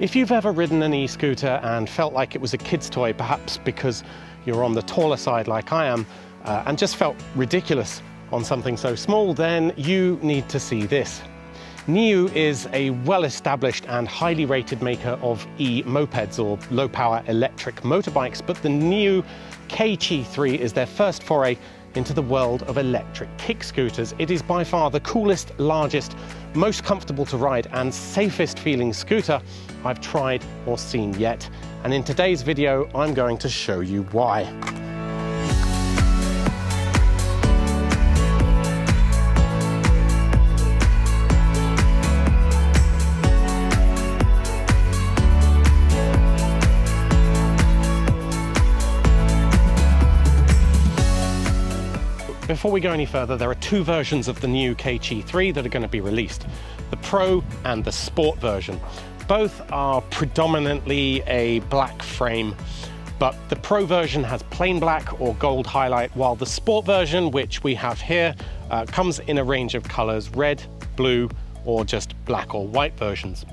If you've ever ridden an e-scooter and felt like it was a kid's toy, perhaps because you're on the taller side like I am, and just felt ridiculous on something so small, then you need to see this. Niu is a well-established and highly rated maker of e-mopeds, or low-power electric motorbikes, but the Niu KQi3 is their first foray into the world of electric kick scooters. It is by far the coolest, largest, most comfortable to ride and safest feeling scooter I've tried or seen yet. And in today's video, I'm going to show you why. Before we go any further, there are two versions of the Niu KQi3 that are going to be released, the Pro and the Sport version. Both are predominantly a black frame, but the Pro version has plain black or gold highlight, while the Sport version, which we have here, comes in a range of colors: red, blue, or just black or white versions.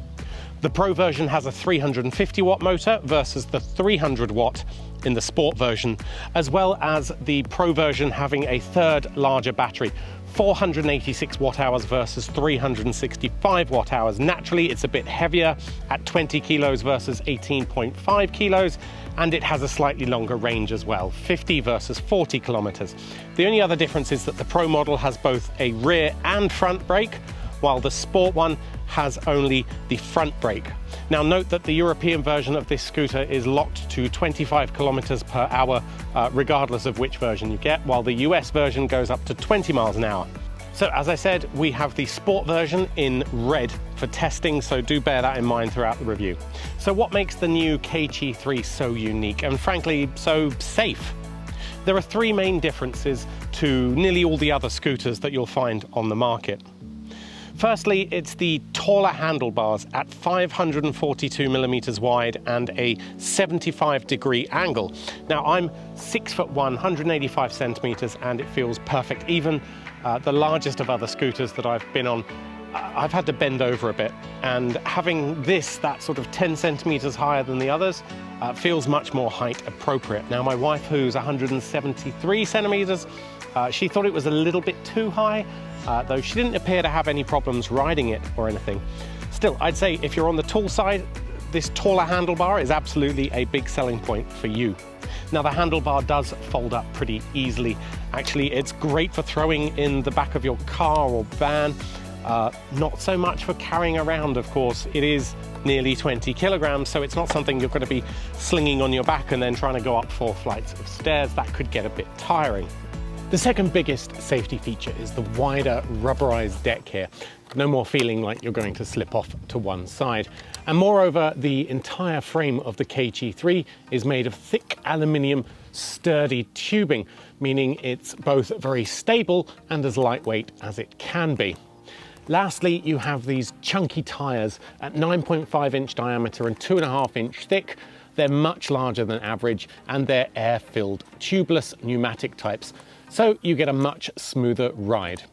The Pro version has a 350 watt motor versus the 300 watt in the Sport version, as well as the Pro version having a third larger battery, 486 watt hours versus 365 watt hours. Naturally, it's a bit heavier at 20 kilos versus 18.5 kilos, and it has a slightly longer range as well, 50 versus 40 kilometers. The only other difference is that the Pro model has both a rear and front brake, while the Sport one has only the front brake. Now note that the European version of this scooter is locked to 25 kilometers per hour, regardless of which version you get, while the US version goes up to 20 miles an hour. So as I said, we have the Sport version in red for testing, so do bear that in mind throughout the review. So what makes the Niu KQi3 so unique and frankly so safe? There are three main differences to nearly all the other scooters that you'll find on the market. Firstly, it's the taller handlebars at 542 millimeters wide and a 75-degree angle. Now, I'm 6'1", 185 centimeters, and it feels perfect. Even the largest of other scooters that I've been on, I've had to bend over a bit, and having this, that sort of 10 centimeters higher than the others, feels much more height appropriate. Now, my wife, who's 173 centimeters, she thought it was a little bit too high, though she didn't appear to have any problems riding it or anything. Still, I'd say if you're on the tall side, this taller handlebar is absolutely a big selling point for you. Now, the handlebar does fold up pretty easily. Actually, it's great for throwing in the back of your car or van. Not so much for carrying around, of course. It is nearly 20 kilograms, so it's not something you're going to be slinging on your back and then trying to go up 4 flights of stairs. That could get a bit tiring. The second biggest safety feature is the wider rubberized deck here. No more feeling like you're going to slip off to one side. And moreover, the entire frame of the KQi3 is made of thick aluminium sturdy tubing, meaning it's both very stable and as lightweight as it can be. Lastly, you have these chunky tires at 9.5-inch diameter and 2.5-inch thick. They're much larger than average, and they're air-filled tubeless pneumatic types, so you get a much smoother ride.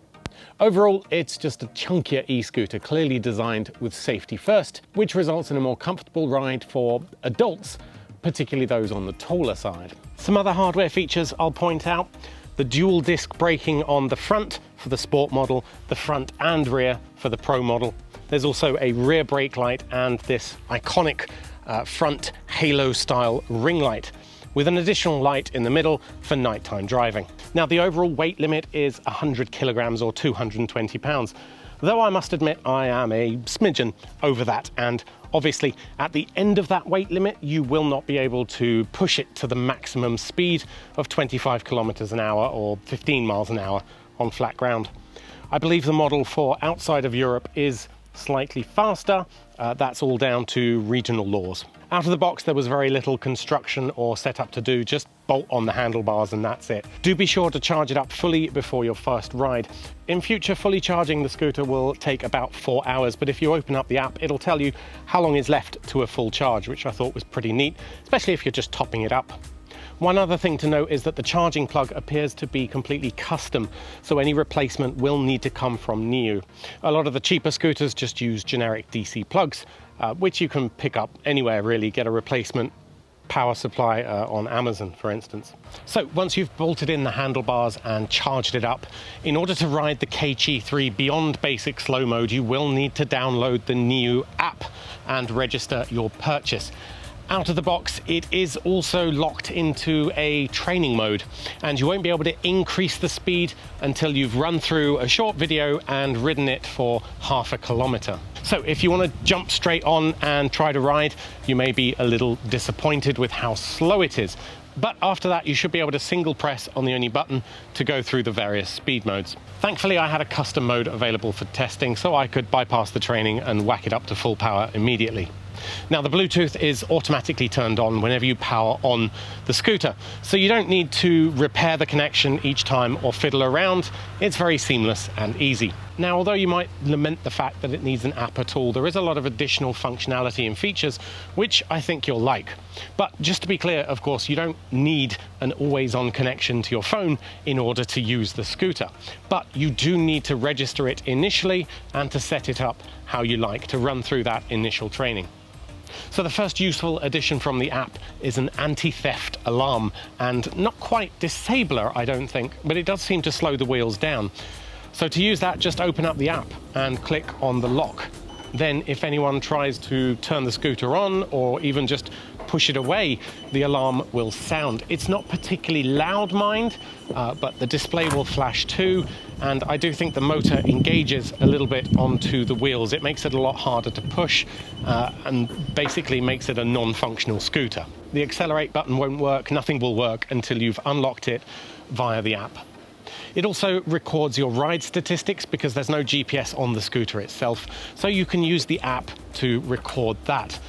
Overall, it's just a chunkier e-scooter, clearly designed with safety first, which results in a more comfortable ride for adults, particularly those on the taller side. Some other hardware features I'll point out: the dual disc braking on the front for the Sport model, the front and rear for the Pro model. There's also a rear brake light and this iconic front halo-style ring light, with an additional light in the middle for nighttime driving. Now, the overall weight limit is 100 kilograms or 220 pounds, though I must admit I am a smidgen over that, and obviously at the end of that weight limit you will not be able to push it to the maximum speed of 25 kilometers an hour or 15 miles an hour on flat ground. I believe the model for outside of Europe is slightly faster. That's all down to regional laws. Out of the box, there was very little construction or setup to do, just bolt on the handlebars and that's it. Do be sure to charge it up fully before your first ride. In future, fully charging the scooter will take about 4 hours, but if you open up the app, it'll tell you how long is left to a full charge, which I thought was pretty neat, especially if you're just topping it up. One other thing to note is that the charging plug appears to be completely custom, so any replacement will need to come from Niu. A lot of the cheaper scooters just use generic DC plugs, which you can pick up anywhere really, get a replacement power supply on Amazon, for instance. So once you've bolted in the handlebars and charged it up, in order to ride the KQi3 beyond basic slow mode, you will need to download the Niu app and register your purchase. Out of the box, it is also locked into a training mode, and you won't be able to increase the speed until you've run through a short video and ridden it for half a kilometer. So if you want to jump straight on and try to ride, you may be a little disappointed with how slow it is. But after that, you should be able to single press on the only button to go through the various speed modes. Thankfully, I had a custom mode available for testing, so I could bypass the training and whack it up to full power immediately. Now, the Bluetooth is automatically turned on whenever you power on the scooter, so you don't need to repair the connection each time or fiddle around. It's very seamless and easy. Now, although you might lament the fact that it needs an app at all, there is a lot of additional functionality and features which I think you'll like. But just to be clear, of course, you don't need an always-on connection to your phone in order to use the scooter. But you do need to register it initially and to set it up how you like to run through that initial training. So the first useful addition from the app is an anti-theft alarm, and not quite disabler, I don't think, but it does seem to slow the wheels down. So to use that, just open up the app and click on the lock. Then if anyone tries to turn the scooter on or even just push it away, the alarm will sound. It's not particularly loud, mind, but the display will flash too, and I do think the motor engages a little bit onto the wheels. It makes it a lot harder to push and basically makes it a non-functional scooter. The accelerate button won't work, nothing will work until you've unlocked it via the app. It also records your ride statistics because there's no GPS on the scooter itself, so you can use the app to record that.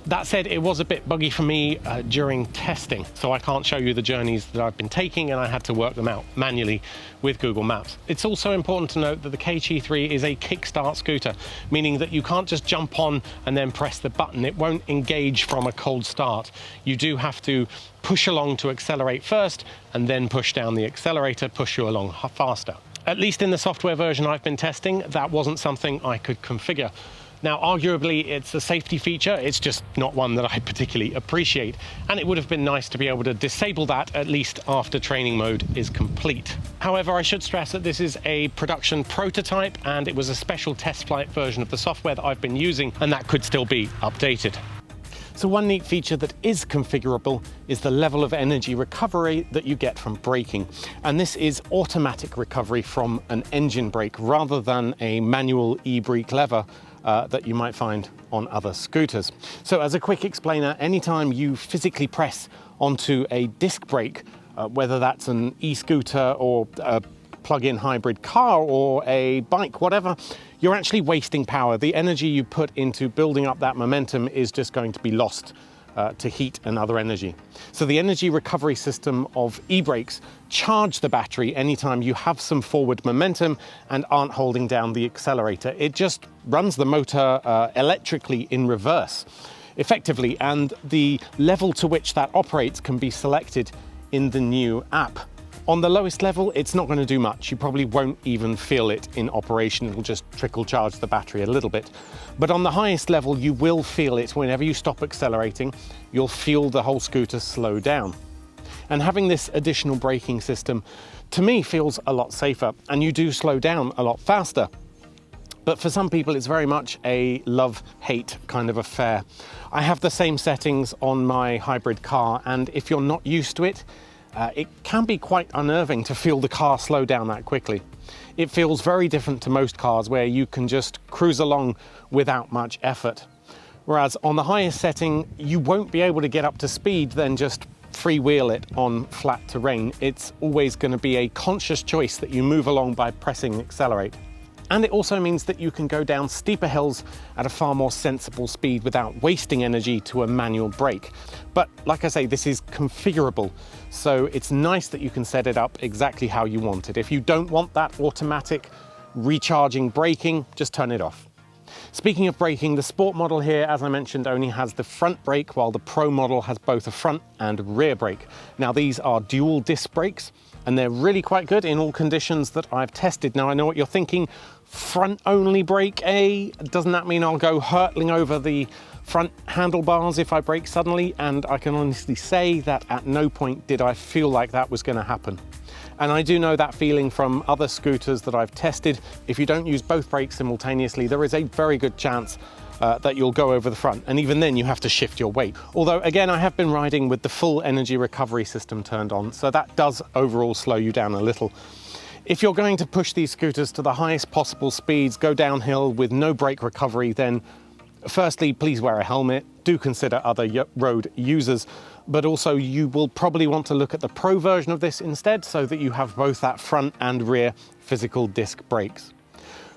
That said, it was a bit buggy for me during testing, so I can't show you the journeys that I've been taking, and I had to work them out manually with Google Maps. It's also important to note that the KQi3 is a kickstart scooter, meaning that you can't just jump on and then press the button. It won't engage from a cold start. You do have to push along to accelerate first, and then push down the accelerator, push you along faster. At least in the software version I've been testing, that wasn't something I could configure. Now, arguably, it's a safety feature. It's just not one that I particularly appreciate. And it would have been nice to be able to disable that at least after training mode is complete. However, I should stress that this is a production prototype, and it was a special test flight version of the software that I've been using, and that could still be updated. So one neat feature that is configurable is the level of energy recovery that you get from braking. And this is automatic recovery from an engine brake rather than a manual e-brake lever that you might find on other scooters. So as a quick explainer, anytime you physically press onto a disc brake, whether that's an e-scooter or a plug-in hybrid car or a bike, whatever, you're actually wasting power. The energy you put into building up that momentum is just going to be lost to heat and other energy. So the energy recovery system of e-brakes charge the battery anytime you have some forward momentum and aren't holding down the accelerator. It just runs the motor electrically in reverse, effectively, and the level to which that operates can be selected in the Niu app. On the lowest level, it's not going to do much. You probably won't even feel it in operation. It'll just trickle charge the battery a little bit. But on the highest level, you will feel it. Whenever you stop accelerating, you'll feel the whole scooter slow down. And having this additional braking system, to me, feels a lot safer, and you do slow down a lot faster. But for some people, it's very much a love-hate kind of affair. I have the same settings on my hybrid car, and if you're not used to it, it can be quite unnerving to feel the car slow down that quickly. It feels very different to most cars where you can just cruise along without much effort. Whereas on the highest setting, you won't be able to get up to speed, then just freewheel it on flat terrain. It's always going to be a conscious choice that you move along by pressing accelerate. And it also means that you can go down steeper hills at a far more sensible speed without wasting energy to a manual brake. But like I say, this is configurable, so it's nice that you can set it up exactly how you want it. If you don't want that automatic recharging braking, just turn it off. Speaking of braking, the Sport model here, as I mentioned, only has the front brake, while the Pro model has both a front and rear brake. Now, these are dual disc brakes, and they're really quite good in all conditions that I've tested. Now, I know what you're thinking, front only brake A? Doesn't that mean I'll go hurtling over the front handlebars if I brake suddenly? And I can honestly say that at no point did I feel like that was going to happen. And I do know that feeling from other scooters that I've tested. If you don't use both brakes simultaneously, there is a very good chance that you'll go over the front, and even then you have to shift your weight. Although again, I have been riding with the full energy recovery system turned on, so that does overall slow you down a little. If you're going to push these scooters to the highest possible speeds, go downhill with no brake recovery, then firstly, please wear a helmet. Do consider other road users, but also you will probably want to look at the Pro version of this instead, so that you have both that front and rear physical disc brakes.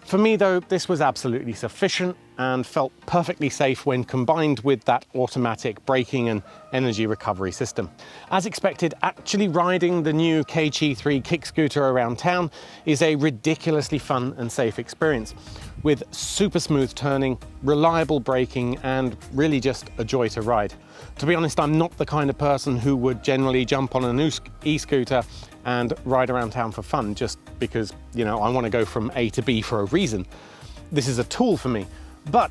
For me though, this was absolutely sufficient and felt perfectly safe when combined with that automatic braking and energy recovery system. As expected, actually riding the Niu KQi3 kick scooter around town is a ridiculously fun and safe experience, with super smooth turning, reliable braking, and really just a joy to ride. To be honest, I'm not the kind of person who would generally jump on an e-scooter and ride around town for fun just because, you know, I want to go from A to B for a reason. This is a tool for me. But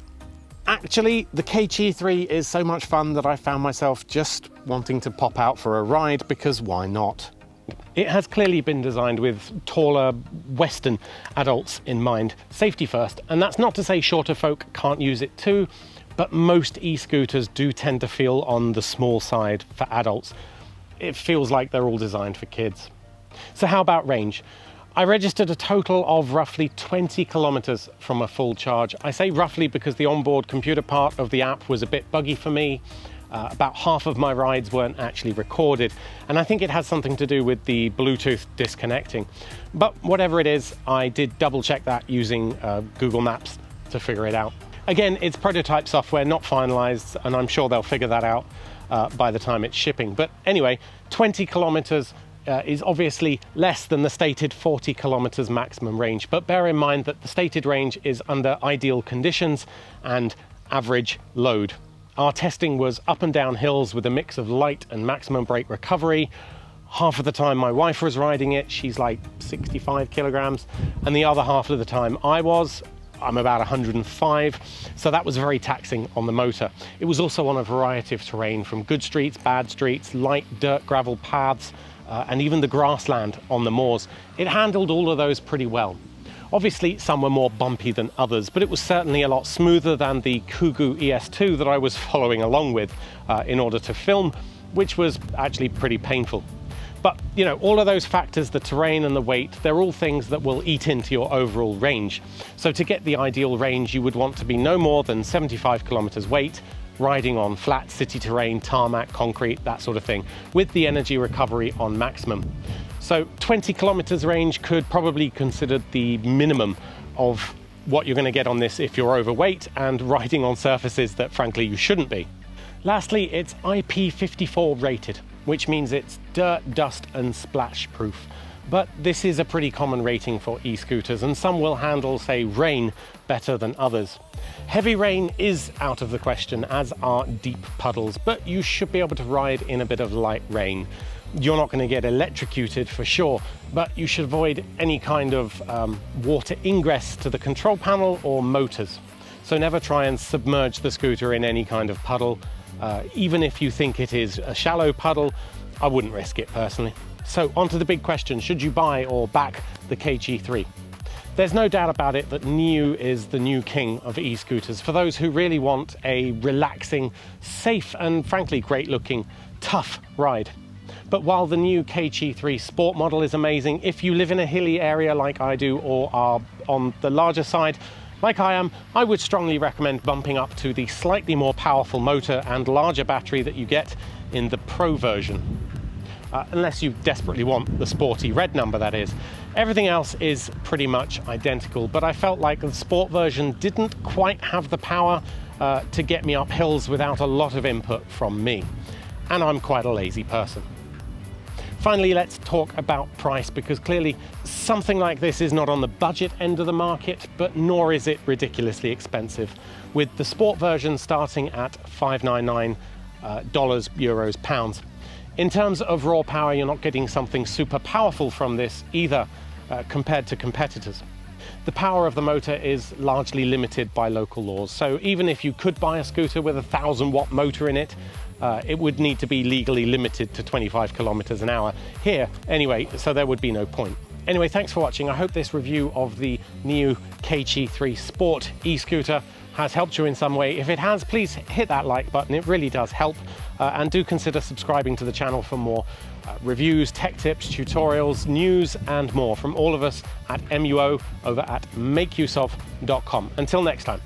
actually, the KQi3 is so much fun that I found myself just wanting to pop out for a ride, because why not? It has clearly been designed with taller Western adults in mind, safety first, and that's not to say shorter folk can't use it too, but most e-scooters do tend to feel on the small side for adults. It feels like they're all designed for kids. So how about range? I registered a total of roughly 20 kilometers from a full charge. I say roughly because the onboard computer part of the app was a bit buggy for me. About half of my rides weren't actually recorded, and I think it has something to do with the Bluetooth disconnecting. But whatever it is, I did double check that using Google Maps to figure it out. Again, it's prototype software, not finalized, and I'm sure they'll figure that out by the time it's shipping. But anyway, 20 kilometers is obviously less than the stated 40 kilometers maximum range, but bear in mind that the stated range is under ideal conditions and average load. Our testing was up and down hills with a mix of light and maximum brake recovery. Half of the time my wife was riding it, she's like 65 kilograms, and the other half of the time I'm about 105, so that was very taxing on the motor. It was also on a variety of terrain, from good streets, bad streets, light dirt gravel paths, and even the grassland on the moors. It handled all of those pretty well. Obviously, some were more bumpy than others, but it was certainly a lot smoother than the Kugu ES2 that I was following along with in order to film, which was actually pretty painful. But, you know, all of those factors, the terrain and the weight, they're all things that will eat into your overall range. So to get the ideal range, you would want to be no more than 75 kilometers weight, riding on flat city terrain, tarmac, concrete, that sort of thing, with the energy recovery on maximum. So 20 kilometers range could probably be considered the minimum of what you're going to get on this if you're overweight and riding on surfaces that frankly you shouldn't be. Lastly, it's IP54 rated, which means it's dirt, dust and splash proof. But this is a pretty common rating for e-scooters, and some will handle, say, rain better than others. Heavy rain is out of the question, as are deep puddles, but you should be able to ride in a bit of light rain. You're not going to get electrocuted for sure, but you should avoid any kind of water ingress to the control panel or motors. So never try and submerge the scooter in any kind of puddle. Even if you think it is a shallow puddle, I wouldn't risk it personally. So on to the big question, should you buy or back the KQi3? There's no doubt about it that Niu is the new king of e-scooters for those who really want a relaxing, safe and frankly great looking, tough ride. But while the Niu KQi3 Sport model is amazing, if you live in a hilly area like I do or are on the larger side, like I am, I would strongly recommend bumping up to the slightly more powerful motor and larger battery that you get in the Pro version. Unless you desperately want the sporty red number, that is. Everything else is pretty much identical, but I felt like the Sport version didn't quite have the power to get me up hills without a lot of input from me. And I'm quite a lazy person. Finally, let's talk about price, because clearly something like this is not on the budget end of the market, but nor is it ridiculously expensive, with the Sport version starting at $599 euros, pounds. In terms of raw power, you're not getting something super powerful from this either, compared to competitors. the power of the motor is largely limited by local laws. So even if you could buy a scooter with a 1,000-watt motor in it, it would need to be legally limited to 25 kilometers an hour here anyway, so there would be no point. Anyway, thanks for watching. I hope this review of the Niu KQi3 Sport e-scooter has helped you in some way. If it has, please hit that like button. It really does help. And do consider subscribing to the channel for more reviews, tech tips, tutorials, news, and more from all of us at MUO over at makeuseof.com. Until next time.